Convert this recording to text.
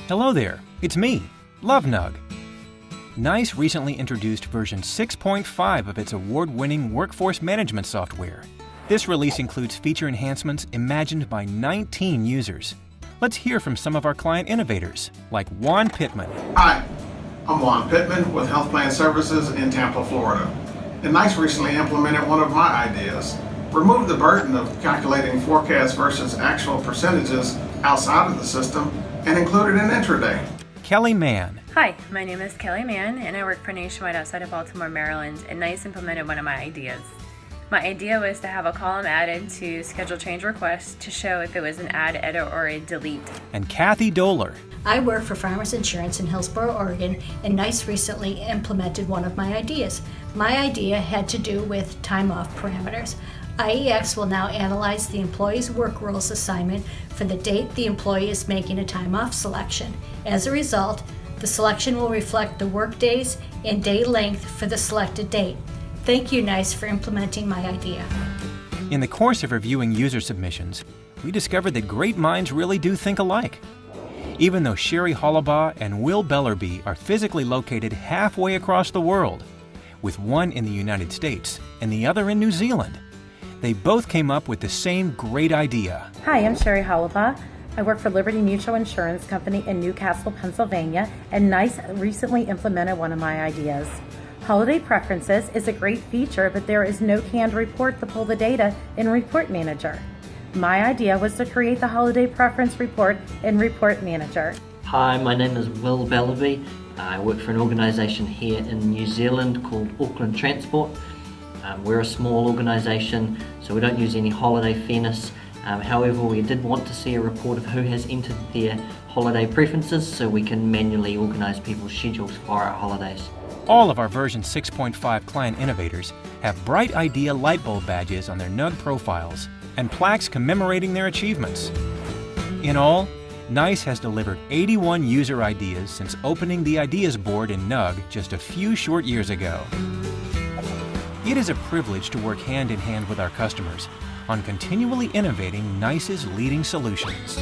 Hello there, it's me, LoveNug. NICE recently introduced version 6.5 of its award-winning workforce management software. This release includes feature enhancements imagined by 19 users. Let's hear from some of our client innovators, like Juan Pittman. Hi, I'm Juan Pittman with Health Plan Services in Tampa, Florida. And NICE recently implemented one of my ideas. Remove the burden of calculating forecast versus actual percentages outside of the system and included an intraday. Kelly Mann. Hi, my name is Kelly Mann and I work for Nationwide outside of Baltimore, Maryland, and NICE implemented one of my ideas. My idea was to have a column added to schedule change requests to show if it was an add, edit, or a delete. And Kathy Doler. I work for Farmers Insurance in Hillsboro, Oregon, and NICE recently implemented one of my ideas. My idea had to do with time off parameters. IEX will now analyze the employee's work rules assignment for the date the employee is making a time off selection. As a result, the selection will reflect the work days and day length for the selected date. Thank you, NICE, for implementing my idea. In the course of reviewing user submissions, we discovered that great minds really do think alike. Even though Sherry Hollabaugh and Will Bellerby are physically located halfway across the world, with one in the United States and the other in New Zealand, they both came up with the same great idea. Hi, I'm Sherry Hollabaugh. I work for Liberty Mutual Insurance Company in Newcastle, Pennsylvania, and NICE recently implemented one of my ideas. Holiday Preferences is a great feature, but there is no canned report to pull the data in Report Manager. My idea was to create the Holiday Preference Report in Report Manager. Hi, my name is Will Bellerby. I work for an organisation here in New Zealand called Auckland Transport. We're a small organisation, so we don't use any holiday fairness. However, we did want to see a report of who has entered their holiday preferences so we can manually organise people's schedules for our holidays. All of our version 6.5 client innovators have bright idea light bulb badges on their NUG profiles and plaques commemorating their achievements. In all, NICE has delivered 81 user ideas since opening the ideas board in NUG just a few short years ago. It is a privilege to work hand in hand with our customers on continually innovating NICE's leading solutions.